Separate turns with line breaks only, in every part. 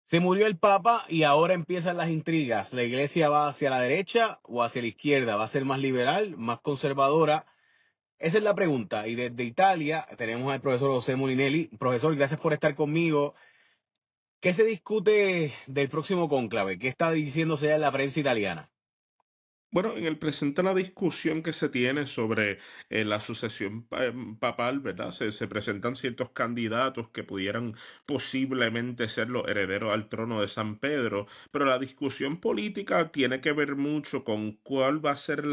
Se murió el Papa y ahora empiezan las intrigas. ¿La iglesia va hacia la derecha o hacia la izquierda? ¿Va a ser más liberal, más conservadora? Esa es la pregunta. Y desde Italia tenemos al profesor José Molinelli. Profesor, gracias por estar conmigo. ¿Qué se discute del próximo cónclave? ¿Qué está diciéndose ya en la prensa italiana?
Bueno, en el presente la discusión que se tiene sobre la sucesión papal, ¿verdad? Se presentan ciertos candidatos que pudieran posiblemente ser los herederos al trono de San Pedro, pero la discusión política tiene que ver mucho con cuál va a ser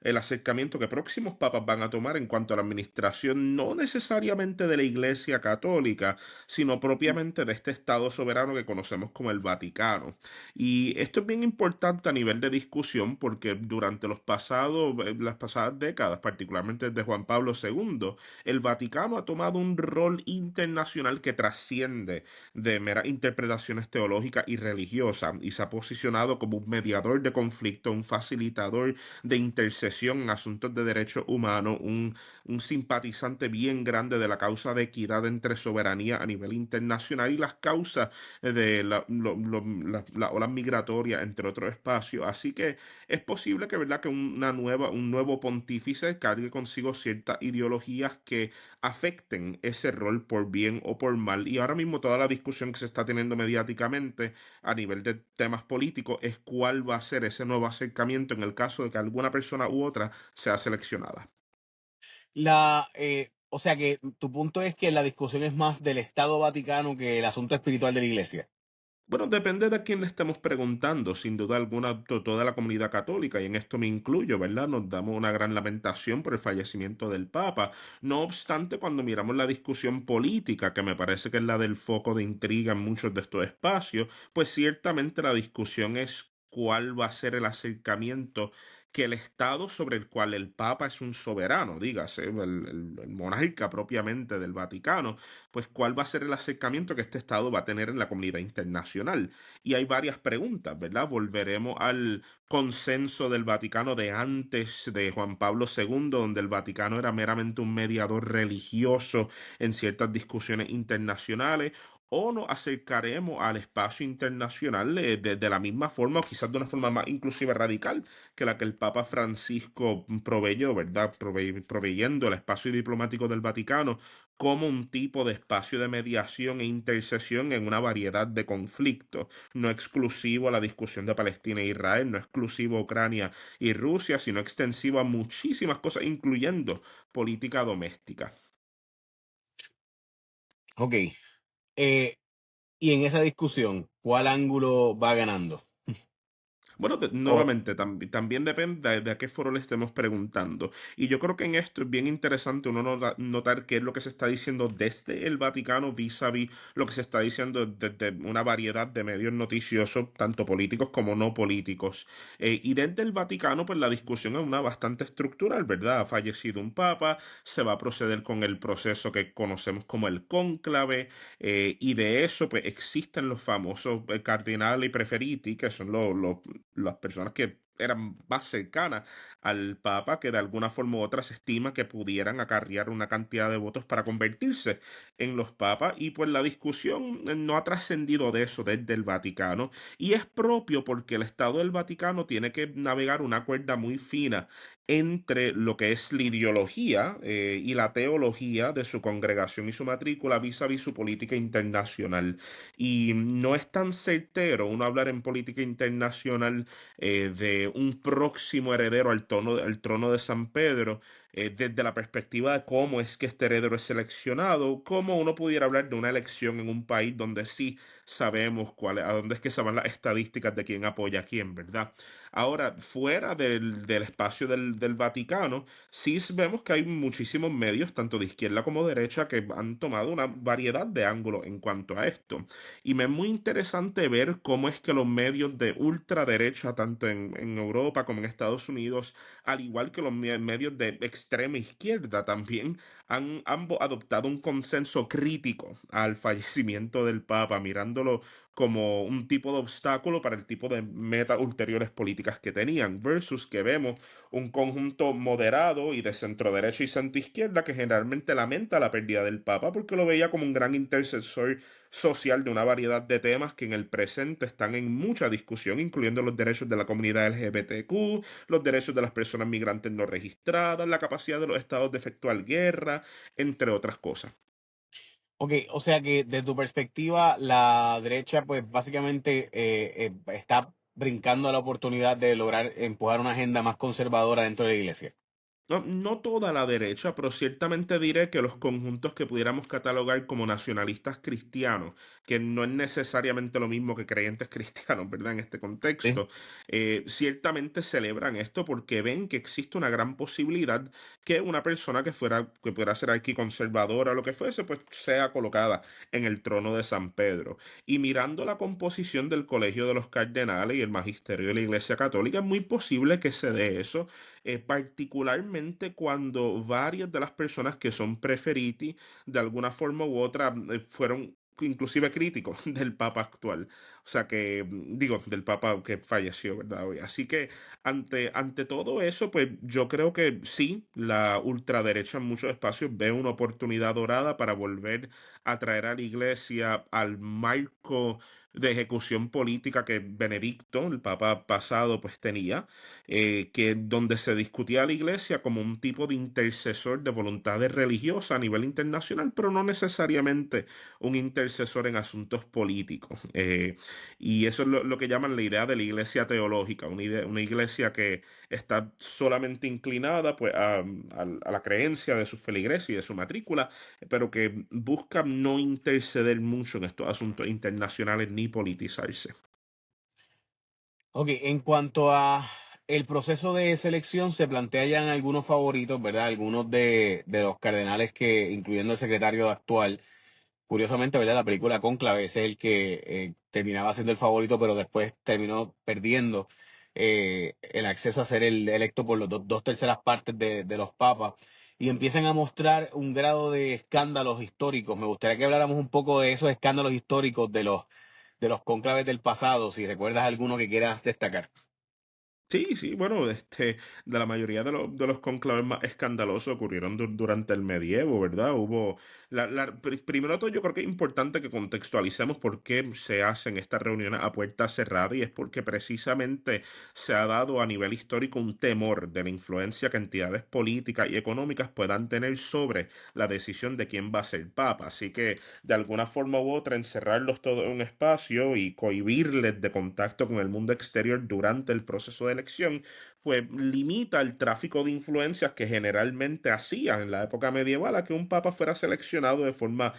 el acercamiento que próximos papas van a tomar en cuanto a la administración, no necesariamente de la Iglesia Católica, sino propiamente de este Estado soberano que conocemos como el Vaticano. Y esto es bien importante a nivel de discusión porque durante las pasadas décadas, particularmente desde Juan Pablo II, el Vaticano ha tomado un rol internacional que trasciende de meras interpretaciones teológicas y religiosas y se ha posicionado como un mediador de conflicto, un facilitador de intercesión en asuntos de derechos humanos, un simpatizante bien grande de la causa de equidad entre soberanía a nivel internacional y las causas de la ola migratoria, entre otros espacios. Así que es posible que, ¿verdad? Que un nuevo pontífice cargue consigo ciertas ideologías que afecten ese rol por bien o por mal. Y ahora mismo toda la discusión que se está teniendo mediáticamente a nivel de temas políticos es cuál va a ser ese nuevo acercamiento en el caso de que alguna persona u otra sea seleccionada.
O sea que tu punto es que la discusión es más del Estado Vaticano que el asunto espiritual de la iglesia.
Bueno, depende de a quién le estemos preguntando, sin duda alguna, toda la comunidad católica, y en esto me incluyo, ¿verdad? Nos damos una gran lamentación por el fallecimiento del Papa. No obstante, cuando miramos la discusión política, que me parece que es la del foco de intriga en muchos de estos espacios, pues ciertamente la discusión es cuál va a ser el acercamiento que el Estado sobre el cual el Papa es un soberano, dígase, el monarca propiamente del Vaticano, pues cuál va a ser el acercamiento que este Estado va a tener en la comunidad internacional. Y hay varias preguntas, ¿verdad? Volveremos al consenso del Vaticano de antes de Juan Pablo II, donde el Vaticano era meramente un mediador religioso en ciertas discusiones internacionales. O nos acercaremos al espacio internacional de la misma forma, o quizás de una forma más inclusive radical que la que el Papa Francisco proveyó, ¿verdad? Proveyendo el espacio diplomático del Vaticano como un tipo de espacio de mediación e intercesión en una variedad de conflictos, no exclusivo a la discusión de Palestina e Israel, no exclusivo a Ucrania y Rusia, sino extensivo a muchísimas cosas, incluyendo política doméstica.
Ok. Eh, y en esa discusión, ¿cuál ángulo va ganando?
Bueno,
O,
nuevamente, también depende de a qué foro le estemos preguntando. Y yo creo que en esto es bien interesante uno notar qué es lo que se está diciendo desde el Vaticano vis a vis lo que se está diciendo desde una variedad de medios noticiosos, tanto políticos como no políticos. Y desde el Vaticano, pues la discusión es una bastante estructural, ¿verdad? Ha fallecido un papa, se va a proceder con el proceso que conocemos como el cónclave, y de eso, pues existen los famosos cardinali preferiti, que son las personas que eran más cercanas al Papa, que de alguna forma u otra se estima que pudieran acarrear una cantidad de votos para convertirse en los papas, y pues la discusión no ha trascendido de eso desde el Vaticano, y es propio porque el Estado del Vaticano tiene que navegar una cuerda muy fina entre lo que es la ideología y la teología de su congregación y su matrícula vis a vis su política internacional. Y no es tan certero uno hablar en política internacional de un próximo heredero al trono de San Pedro, desde la perspectiva de cómo es que este heredero es seleccionado, cómo uno pudiera hablar de una elección en un país donde sí sabemos a dónde es que se van las estadísticas de quién apoya a quién, ¿verdad? Ahora, fuera del espacio del Vaticano, sí vemos que hay muchísimos medios, tanto de izquierda como derecha, que han tomado una variedad de ángulos en cuanto a esto. Y me es muy interesante ver cómo es que los medios de ultraderecha, tanto en Europa como en Estados Unidos, al igual que los medios de extrema izquierda, también han ambos adoptado un consenso crítico al fallecimiento del Papa, mirándolo como un tipo de obstáculo para el tipo de metas ulteriores políticas que tenían, versus que vemos un conjunto moderado y de centro derecha y centro izquierda que generalmente lamenta la pérdida del Papa porque lo veía como un gran intercesor social de una variedad de temas que en el presente están en mucha discusión, incluyendo los derechos de la comunidad LGBTQ, los derechos de las personas migrantes no registradas, la capacidad de los estados de efectuar guerra, entre otras cosas.
Ok, o sea que desde tu perspectiva, la derecha, pues básicamente está brincando a la oportunidad de lograr empujar una agenda más conservadora dentro de la iglesia.
No, no toda la derecha, pero ciertamente diré que los conjuntos que pudiéramos catalogar como nacionalistas cristianos, que no es necesariamente lo mismo que creyentes cristianos, ¿verdad? En este
Sí.
contexto, ciertamente celebran esto porque ven que existe una gran posibilidad que una persona que pudiera ser aquí conservadora o lo que fuese, pues sea colocada en el trono de San Pedro. Y mirando la composición del Colegio de los Cardenales y el magisterio de la Iglesia Católica, es muy posible que se dé eso, particularmente cuando varias de las personas que son preferiti de alguna forma u otra fueron inclusive críticos del Papa actual. O sea que, digo, del Papa que falleció, ¿verdad? Hoy. Así que ante todo eso, pues yo creo que sí, la ultraderecha en muchos espacios ve una oportunidad dorada para volver a traer a la iglesia al marco de ejecución política que Benedicto, el Papa pasado, pues tenía, que donde se discutía a la iglesia como un tipo de intercesor de voluntades religiosas a nivel internacional, pero no necesariamente un intercesor en asuntos políticos. Y eso es lo que llaman la idea de la iglesia teológica, una iglesia que está solamente inclinada pues, a la creencia de sus feligreses y de su matrícula, pero que busca no interceder mucho en estos asuntos internacionales ni politizarse.
Ok, en cuanto a el proceso de selección, se plantea ya en algunos favoritos, ¿verdad? Algunos de los cardenales que, incluyendo el secretario actual, curiosamente, ¿verdad? La película Cónclave ese es el que terminaba siendo el favorito, pero después terminó perdiendo el acceso a ser el electo por los dos terceras partes de los papas. Y empiezan a mostrar un grado de escándalos históricos. Me gustaría que habláramos un poco de esos escándalos históricos de los cónclaves del pasado, si recuerdas alguno que quieras destacar.
Sí, sí, bueno, de la mayoría de los conclaves más escandalosos ocurrieron durante el medievo, ¿verdad? Primero de todo, yo creo que es importante que contextualicemos por qué se hacen estas reuniones a puerta cerrada y es porque precisamente se ha dado a nivel histórico un temor de la influencia que entidades políticas y económicas puedan tener sobre la decisión de quién va a ser papa. Así que, de alguna forma u otra, encerrarlos todos en un espacio y cohibirles de contacto con el mundo exterior durante el proceso de elección, pues limita el tráfico de influencias que generalmente hacían en la época medieval a que un papa fuera seleccionado de forma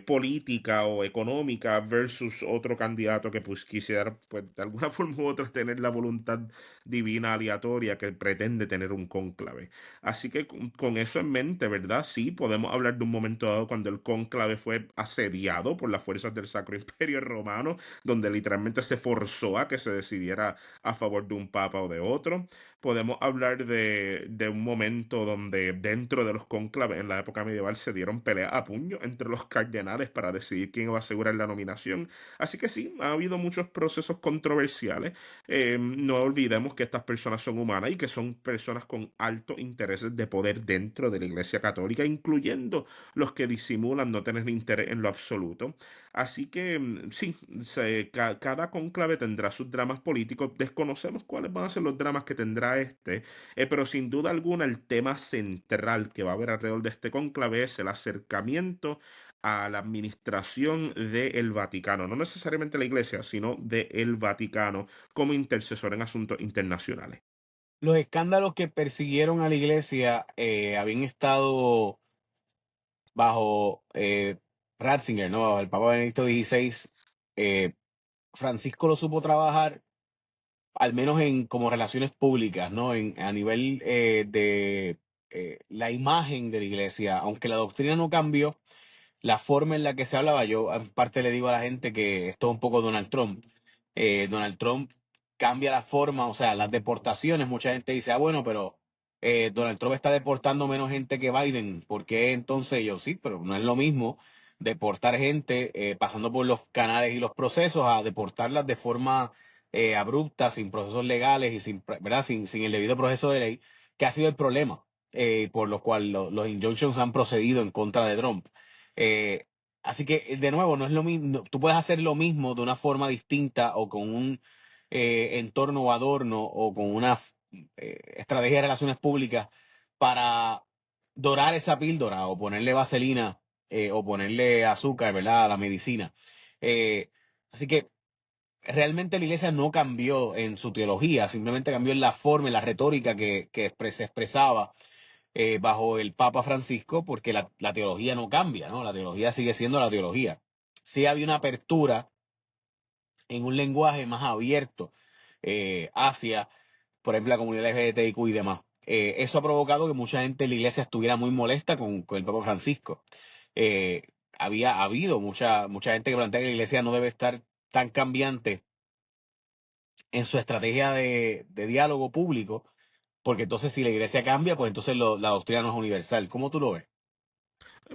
política o económica versus otro candidato que pues quisiera, pues de alguna forma u otra, tener la voluntad divina aleatoria que pretende tener un cónclave. Así que con eso en mente, ¿verdad? Sí, podemos hablar de un momento dado cuando el cónclave fue asediado por las fuerzas del Sacro Imperio Romano, donde literalmente se forzó a que se decidiera a favor de un papa o de otro. Podemos hablar de un momento donde dentro de los cónclaves en la época medieval se dieron peleas a puño entre los cardenales para decidir quién iba a asegurar la nominación. Así que sí, ha habido muchos procesos controversiales. No olvidemos que estas personas son humanas y que son personas con altos intereses de poder dentro de la Iglesia Católica, incluyendo los que disimulan no tener interés en lo absoluto. Así que sí, cada cónclave tendrá sus dramas políticos. Desconocemos cuáles van a ser los dramas que tendrá este, pero sin duda alguna el tema central que va a haber alrededor de este cónclave es el acercamiento a la administración del Vaticano, no necesariamente la Iglesia, sino del Vaticano como intercesor en asuntos internacionales.
Los escándalos que persiguieron a la iglesia habían estado bajo Ratzinger, ¿no? Bajo el Papa Benedicto XVI. eh, Francisco lo supo trabajar, al menos en como relaciones públicas, ¿no? A nivel de la imagen de la iglesia, aunque la doctrina no cambió, la forma en la que se hablaba, yo en parte le digo a la gente que esto es un poco Donald Trump. Donald Trump cambia la forma, o sea, las deportaciones, mucha gente dice, ah, bueno, pero Donald Trump está deportando menos gente que Biden, ¿por qué entonces yo sí? Pero no es lo mismo deportar gente pasando por los canales y los procesos a deportarlas de forma abrupta, sin procesos legales y ¿verdad? Sin el debido proceso de ley, que ha sido el problema por lo cual los injunctions han procedido en contra de Trump. Eh, así que, de nuevo, no es lo mismo. Tú puedes hacer lo mismo de una forma distinta o con un entorno o adorno o con una estrategia de relaciones públicas para dorar esa píldora o ponerle vaselina o ponerle azúcar, ¿verdad? A la medicina. Eh, así que realmente la iglesia no cambió en su teología, simplemente cambió en la forma, en la retórica que se expresaba bajo el Papa Francisco, porque la teología no cambia, ¿no? La teología sigue siendo la teología. Sí había una apertura en un lenguaje más abierto hacia, por ejemplo, la comunidad LGBTIQ y demás. Eso ha provocado que mucha gente en la iglesia estuviera muy molesta con el Papa Francisco. Eh, ha habido mucha gente que plantea que la iglesia no debe estar tan cambiante en su estrategia de diálogo público, porque entonces si la iglesia cambia, pues entonces la doctrina no es universal. ¿Cómo tú lo ves?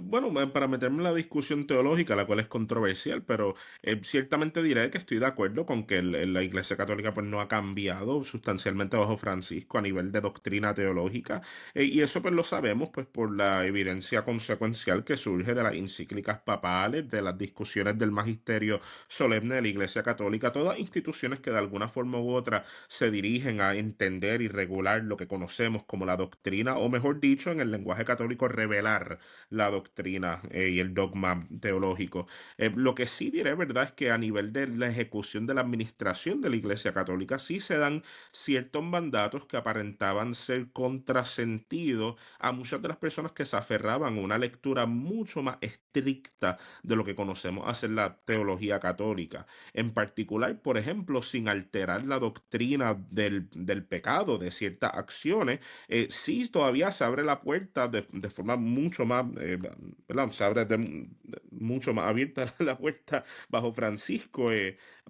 Bueno, para meterme en la discusión teológica, la cual es controversial, pero ciertamente diré que estoy de acuerdo con que la Iglesia Católica pues, no ha cambiado sustancialmente bajo Francisco a nivel de doctrina teológica, y eso pues lo sabemos pues por la evidencia consecuencial que surge de las encíclicas papales, de las discusiones del magisterio solemne de la Iglesia Católica, todas instituciones que de alguna forma u otra se dirigen a entender y regular lo que conocemos como la doctrina, o mejor dicho, en el lenguaje católico, revelar la doctrina y el dogma teológico. Lo que sí diré, ¿verdad?, es que a nivel de la ejecución de la administración de la Iglesia Católica sí se dan ciertos mandatos que aparentaban ser contrasentido a muchas de las personas que se aferraban a una lectura mucho más estricta de lo que conocemos hacer la teología católica. En particular, por ejemplo, sin alterar la doctrina del pecado, de ciertas acciones, sí todavía se abre la puerta de forma mucho más, ¿verdad? Se abre mucho más abierta la puerta bajo Francisco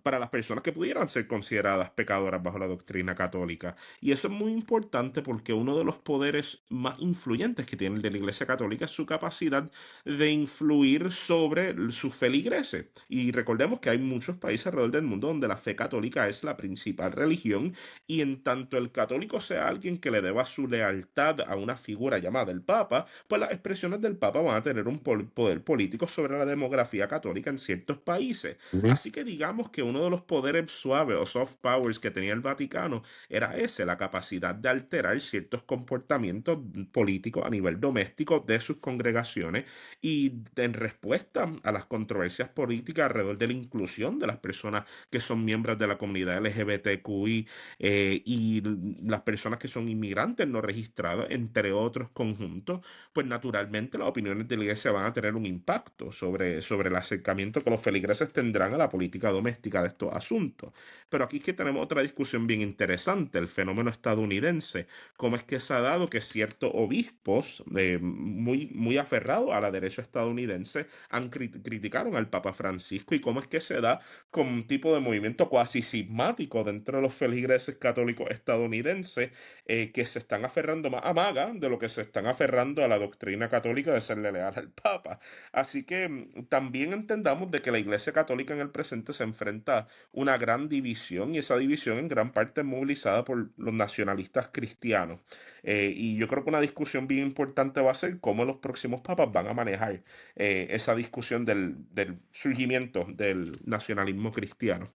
para las personas que pudieran ser consideradas pecadoras bajo la doctrina católica. Y eso es muy importante porque uno de los poderes más influyentes que tiene el de la Iglesia Católica es su capacidad de influir sobre sus feligreses. Y recordemos que hay muchos países alrededor del mundo donde la fe católica es la principal religión, y en tanto el católico sea alguien que le deba su lealtad a una figura llamada el Papa, pues las expresiones del Papa van a tener un poder político sobre la demografía católica en ciertos países.
Ujú.
Así que digamos que uno de los poderes suaves o soft powers que tenía el Vaticano era ese, la capacidad de alterar ciertos comportamientos políticos a nivel doméstico de sus congregaciones, y en respuesta a las controversias políticas alrededor de la inclusión de las personas que son miembros de la comunidad LGBTQI, y las personas que son inmigrantes no registrados, entre otros conjuntos, pues naturalmente las opiniones de la iglesia van a tener un impacto sobre el acercamiento que los feligreses tendrán a la política doméstica de estos asuntos. Pero aquí es que tenemos otra discusión bien interesante, el fenómeno estadounidense. ¿Cómo es que se ha dado que ciertos obispos muy aferrados a la derecha estadounidense criticaron al Papa Francisco, y cómo es que se da como un tipo de movimiento cuasi sismático dentro de los feligreses católicos estadounidenses, que se están aferrando más a MAGA de lo que se están aferrando a la doctrina católica de serle leal al Papa? Así que también entendamos de que la Iglesia Católica en el presente se enfrenta a una gran división, y esa división en gran parte es movilizada por los nacionalistas cristianos. Y yo creo que una discusión bien importante va a ser cómo los próximos papas van a manejar esa discusión del surgimiento del nacionalismo cristiano.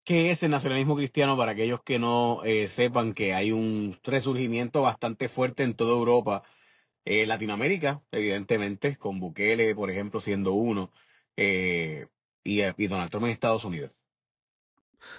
¿Qué es el nacionalismo cristiano para aquellos que no sepan que hay un resurgimiento bastante fuerte en toda Europa, Latinoamérica, evidentemente, con Bukele, por ejemplo, siendo uno, eh, y Donald Trump en Estados Unidos?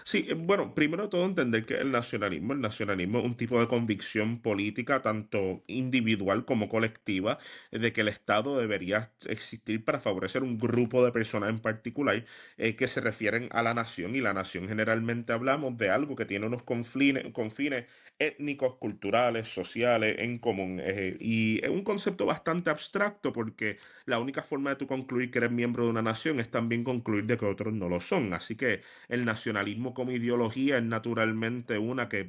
Sí, bueno, primero de todo entender que el nacionalismo es un tipo de convicción política, tanto individual como colectiva, de que el Estado debería existir para favorecer un grupo de personas en particular, que se refieren a la nación, y la nación generalmente hablamos de algo que tiene unos confines étnicos, culturales, sociales en común, y es un concepto bastante abstracto porque la única forma de tú concluir que eres miembro de una nación es también concluir de que otros no lo son. Así que el nacionalismo como ideología es naturalmente una que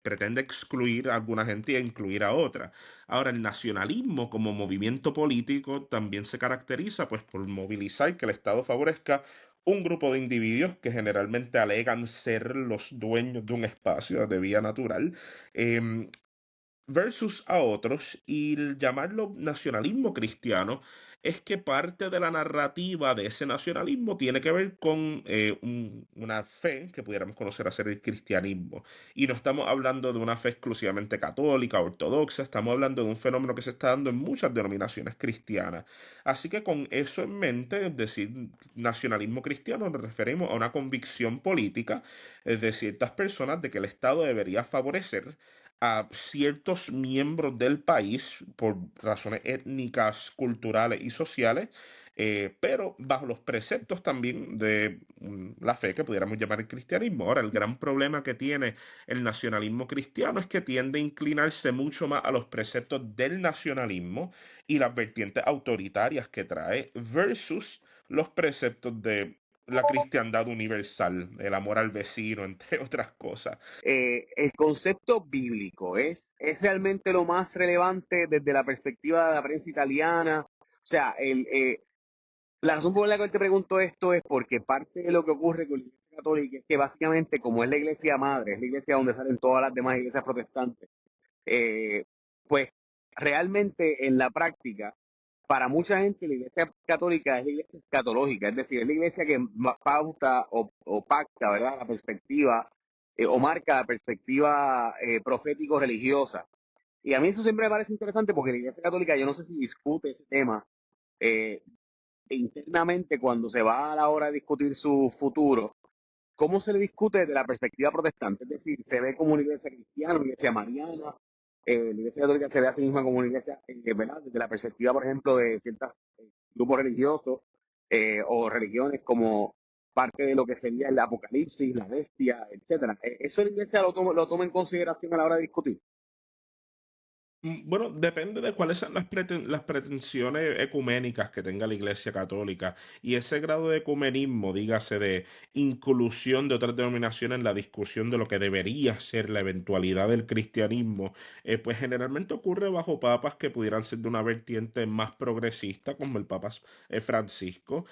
pretende excluir a alguna gente e incluir a otra. Ahora, el nacionalismo como movimiento político también se caracteriza pues por movilizar que el Estado favorezca un grupo de individuos que generalmente alegan ser los dueños de un espacio de vía natural, em, versus a otros, y el llamarlo nacionalismo cristiano es que parte de la narrativa de ese nacionalismo tiene que ver con una fe que pudiéramos conocer a ser el cristianismo. Y no estamos hablando de una fe exclusivamente católica, ortodoxa, estamos hablando de un fenómeno que se está dando en muchas denominaciones cristianas. Así que con eso en mente, es decir, nacionalismo cristiano, nos referimos a una convicción política de ciertas personas de que el Estado debería favorecer a ciertos miembros del país por razones étnicas, culturales y sociales, pero bajo los preceptos también de la fe que pudiéramos llamar el cristianismo. Ahora, el gran problema que tiene el nacionalismo cristiano es que tiende a inclinarse mucho más a los preceptos del nacionalismo y las vertientes autoritarias que trae versus los preceptos de la cristiandad universal, el amor al vecino, entre otras cosas.
El concepto bíblico es realmente lo más relevante desde la perspectiva de la prensa italiana. O sea, la razón por la que te pregunto esto es porque parte de lo que ocurre con la Iglesia Católica es que básicamente, como es la iglesia madre, es la iglesia donde salen todas las demás iglesias protestantes, eh, pues realmente en la práctica, para mucha gente la iglesia católica es la iglesia escatológica, es decir, es la iglesia que pauta o pacta, ¿verdad? La perspectiva o marca la perspectiva profético-religiosa. Y a mí eso siempre me parece interesante porque la iglesia católica, yo no sé si discute ese tema eh, internamente cuando se va a la hora de discutir su futuro. ¿Cómo se le discute desde la perspectiva protestante? Es decir, se ve como una iglesia cristiana, una iglesia mariana, la iglesia católica se ve a sí misma como una iglesia, ¿verdad? Desde la perspectiva, por ejemplo, de ciertos grupos religiosos o religiones como parte de lo que sería el apocalipsis, la bestia, etcétera. Eso la iglesia lo toma en consideración a la hora de discutir.
Bueno, depende de cuáles sean las pretensiones ecuménicas que tenga la Iglesia Católica y ese grado de ecumenismo, dígase, de inclusión de otras denominaciones en la discusión de lo que debería ser la eventualidad del cristianismo, pues generalmente ocurre bajo papas que pudieran ser de una vertiente más progresista, como el Papa Francisco.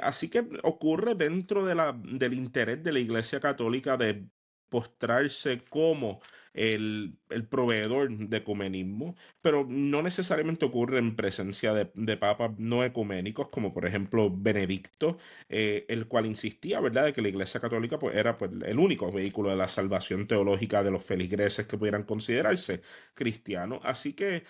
Así que ocurre dentro de del interés de la Iglesia Católica de postrarse como el proveedor de ecumenismo, pero no necesariamente ocurre en presencia de papas no ecuménicos, como por ejemplo Benedicto, el cual insistía, ¿verdad?, de que la Iglesia Católica pues, era pues, el único vehículo de la salvación teológica de los feligreses que pudieran considerarse cristianos. Así que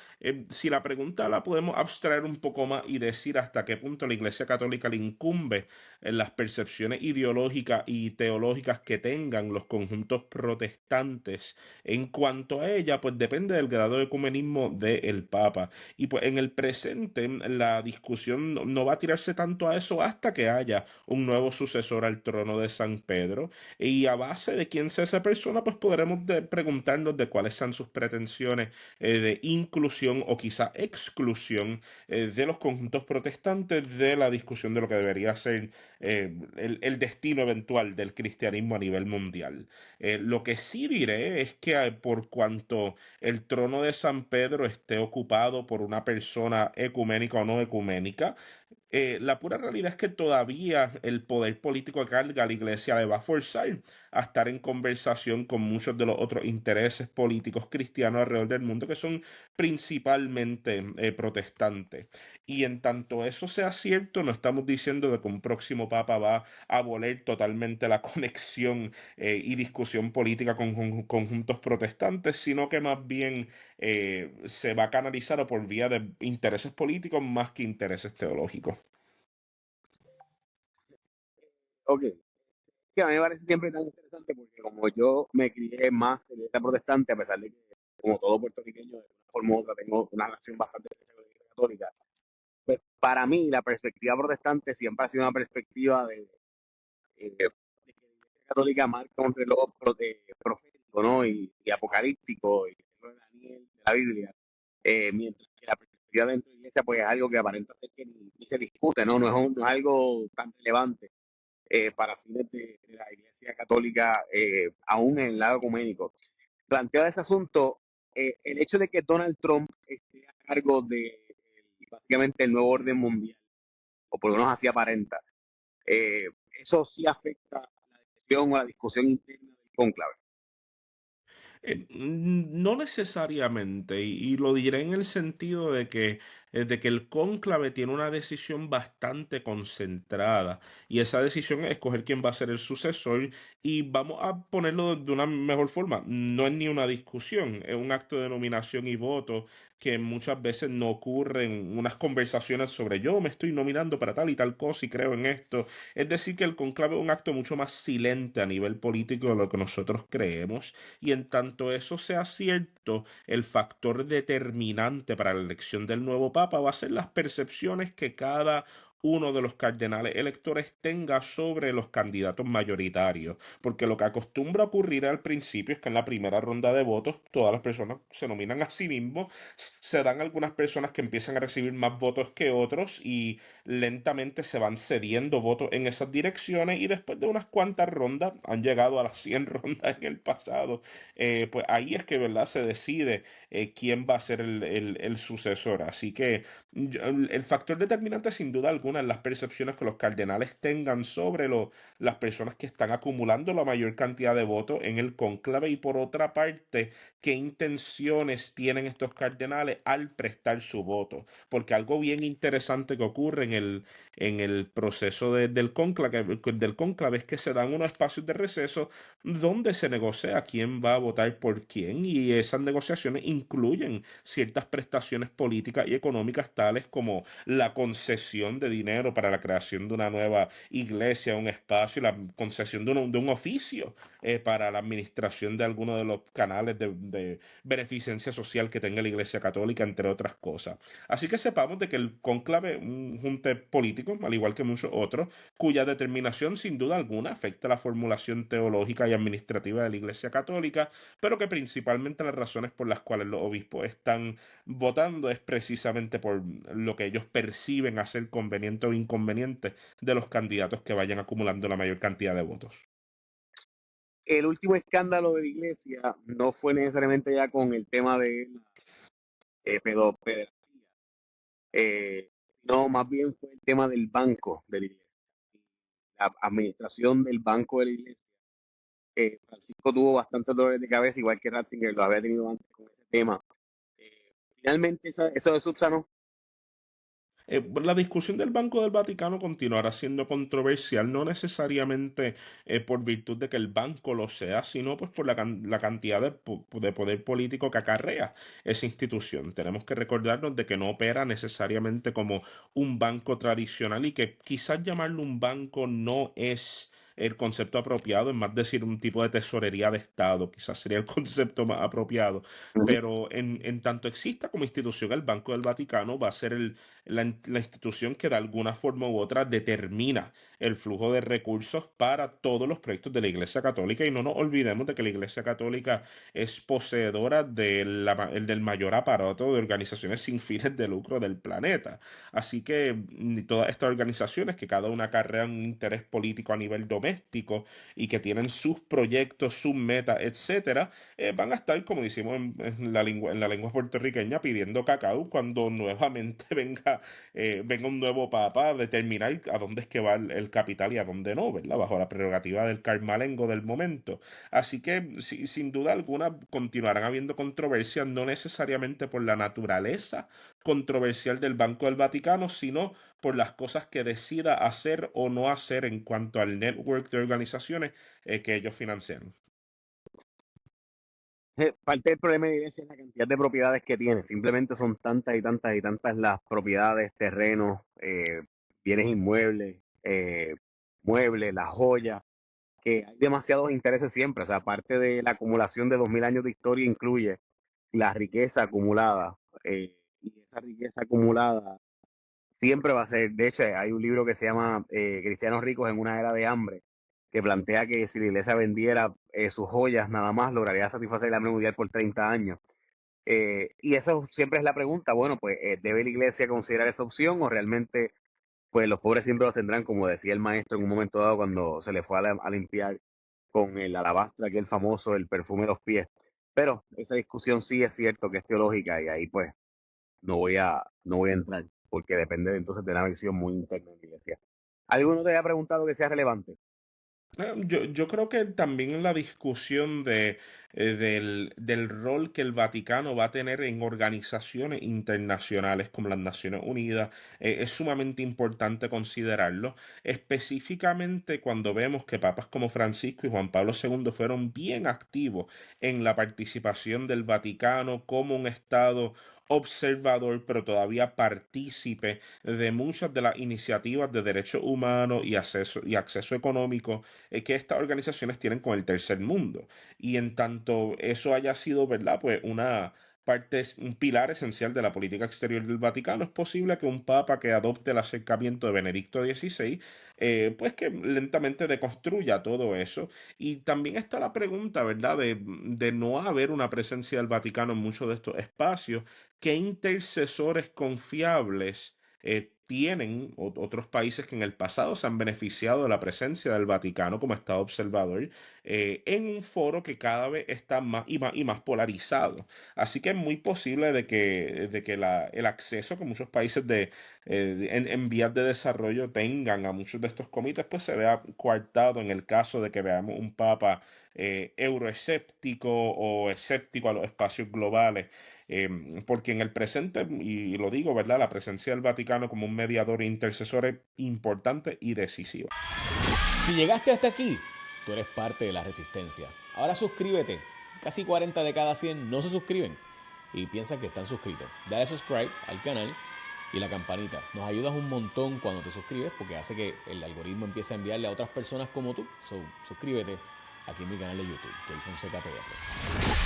si la pregunta la podemos abstraer un poco más y decir hasta qué punto la Iglesia Católica le incumbe en las percepciones ideológicas y teológicas que tengan los conjuntos protestantes en cuanto a ella, pues depende del grado de ecumenismo del Papa. Y pues en el presente la discusión no va a tirarse tanto a eso hasta que haya un nuevo sucesor al trono de San Pedro. Y a base de quién sea esa persona, pues podremos preguntarnos de cuáles son sus pretensiones de inclusión o quizá exclusión de los conjuntos protestantes de la discusión de lo que debería ser el destino eventual del cristianismo a nivel mundial. Lo que sí diré es que por cuanto el trono de San Pedro esté ocupado por una persona ecuménica o no ecuménica, la pura realidad es que todavía el poder político que carga a la iglesia le va a forzar a estar en conversación con muchos de los otros intereses políticos cristianos alrededor del mundo que son principalmente protestantes. Y en tanto eso sea cierto, no estamos diciendo de que un próximo papa va a abolir totalmente la conexión y discusión política con conjuntos protestantes, sino que más bien se va a canalizar o por vía de intereses políticos más que intereses teológicos.
Ok, que a mí me parece siempre tan interesante porque como yo me crié más en esta protestante, a pesar de que, como todo puertorriqueño, de una forma u otra tengo una relación bastante estrecha con la iglesia católica, pues para mí la perspectiva protestante siempre ha sido una perspectiva de que la iglesia católica marca un reloj profético, ¿no? Y apocalíptico, y el libro de Daniel, de la Biblia, mientras que la perspectiva dentro de la iglesia pues es algo que aparenta ser que ni se discute, ¿no? No es algo tan relevante para fines de la Iglesia Católica, aún en el lado ecuménico. Planteado ese asunto, el hecho de que Donald Trump esté a cargo de básicamente el nuevo orden mundial, o por lo menos así aparenta, eso sí afecta a la decisión o a la discusión interna del conclave.
No necesariamente, y lo diré en el sentido de que el cónclave tiene una decisión bastante concentrada, y esa decisión es escoger quién va a ser el sucesor, y vamos a ponerlo de una mejor forma, no es ni una discusión, es un acto de nominación y voto que muchas veces no ocurren unas conversaciones sobre yo me estoy nominando para tal y tal cosa y creo en esto. Es decir, que el conclave es un acto mucho más silente a nivel político de lo que nosotros creemos, y en tanto eso sea cierto, el factor determinante para la elección del nuevo papa va a ser las percepciones que cada uno de los cardenales electores tenga sobre los candidatos mayoritarios, porque lo que acostumbra ocurrir al principio es que en la primera ronda de votos todas las personas se nominan a sí mismos, se dan algunas personas que empiezan a recibir más votos que otros y lentamente se van cediendo votos en esas direcciones, y después de unas cuantas rondas, han llegado a las 100 rondas en el pasado, pues ahí es que, ¿verdad?, se decide quién va a ser el sucesor. Así que el factor determinante, sin duda alguna, es las percepciones que los cardenales tengan sobre las personas que están acumulando la mayor cantidad de votos en el cónclave, y por otra parte, qué intenciones tienen estos cardenales al prestar su voto. Porque algo bien interesante que ocurre en el proceso del cónclave es que se dan unos espacios de receso donde se negocia quién va a votar por quién, y esas negociaciones incluyen ciertas prestaciones políticas y económicas tales como la concesión de dinero para la creación de una nueva iglesia, un espacio, la concesión de un oficio para la administración de algunos de los canales de beneficencia social que tenga la Iglesia Católica, entre otras cosas. Así que sepamos de que el cónclave, un junte político, al igual que muchos otros, cuya determinación sin duda alguna afecta la formulación teológica y administrativa de la Iglesia Católica, pero que principalmente las razones por las cuales los obispos están votando es precisamente por lo que ellos perciben hacer conveniente o inconveniente de los candidatos que vayan acumulando la mayor cantidad de votos.
El último escándalo de la iglesia no fue necesariamente ya con el tema de la pederastía, eh, no, más bien fue el tema del banco de la iglesia, la administración del banco de la iglesia. Francisco tuvo bastantes dolores de cabeza, igual que Ratzinger lo había tenido antes con ese tema. Finalmente eso se subsanó.
La discusión del Banco del Vaticano continuará siendo controversial, no necesariamente por virtud de que el banco lo sea, sino pues por la cantidad de poder político que acarrea esa institución. Tenemos que recordarnos de que no opera necesariamente como un banco tradicional, y que quizás llamarlo un banco no es el concepto apropiado, es más decir un tipo de tesorería de Estado, quizás sería el concepto más apropiado,
Ujú.
pero en tanto exista como institución, el Banco del Vaticano va a ser la institución que de alguna forma u otra determina el flujo de recursos para todos los proyectos de la Iglesia Católica, y no nos olvidemos de que la Iglesia Católica es poseedora del mayor aparato de organizaciones sin fines de lucro del planeta. Así que todas estas organizaciones, que cada una acarrean un interés político a nivel doméstico y que tienen sus proyectos, sus metas, etcétera, van a estar, como decimos en la lengua puertorriqueña, pidiendo cacao cuando nuevamente venga un nuevo papa a determinar a dónde es que va el capital y a dónde no, ¿verdad? Bajo la prerrogativa del carmalengo del momento. Así que, sin duda alguna, continuarán habiendo controversias, no necesariamente por la naturaleza controversial del Banco del Vaticano, sino por las cosas que decida hacer o no hacer en cuanto al network de organizaciones que ellos financian.
Parte del problema de la iglesia es la cantidad de propiedades que tiene. Simplemente son tantas y tantas y tantas las propiedades, terrenos, bienes inmuebles, muebles, las joyas, que hay demasiados intereses siempre. O sea, aparte de la acumulación de 2000 años de historia, incluye la riqueza acumulada. Y esa riqueza acumulada siempre va a ser, de hecho, hay un libro que se llama Cristianos ricos en una era de hambre, que plantea que si la iglesia vendiera sus joyas nada más, lograría satisfacer el hambre mundial por 30 años. Y eso siempre es la pregunta, bueno, pues ¿debe la iglesia considerar esa opción o realmente pues los pobres siempre los tendrán, como decía el maestro en un momento dado cuando se le fue a limpiar con el alabastro, aquel famoso, el perfume de los pies? Pero esa discusión sí es cierto que es teológica y ahí pues no voy a entrar, porque depende entonces de una visión muy interna de la iglesia. ¿Alguno te haya preguntado que sea relevante?
Yo creo que también en la discusión del rol que el Vaticano va a tener en organizaciones internacionales como las Naciones Unidas, es sumamente importante considerarlo, específicamente cuando vemos que papas como Francisco y Juan Pablo II fueron bien activos en la participación del Vaticano como un Estado observador, pero todavía partícipe de muchas de las iniciativas de derechos humanos y acceso económico que estas organizaciones tienen con el tercer mundo. Y en tanto eso haya sido, ¿verdad? Pues una parte, un pilar esencial de la política exterior del Vaticano, es posible que un papa que adopte el acercamiento de Benedicto XVI, pues que lentamente deconstruya todo eso. Y también está la pregunta, ¿verdad? De no haber una presencia del Vaticano en muchos de estos espacios. ¿Qué intercesores confiables tienen otros países que en el pasado se han beneficiado de la presencia del Vaticano como Estado observador en un foro que cada vez está más y más polarizado? Así que es muy posible de que el acceso que muchos países en vías de desarrollo tengan a muchos de estos comités, pues se vea coartado en el caso de que veamos un papa euroescéptico o escéptico a los espacios globales. Porque en el presente, y lo digo, ¿verdad? La presencia del Vaticano como un mediador e intercesor es importante y decisiva.
Si llegaste hasta aquí, tú eres parte de la resistencia. Ahora suscríbete. Casi 40 de cada 100 no se suscriben y piensan que están suscritos. Dale subscribe al canal y la campanita. Nos ayudas un montón cuando te suscribes porque hace que el algoritmo empiece a enviarle a otras personas como tú. Suscríbete aquí en mi canal de YouTube, Jay Fonseca PR.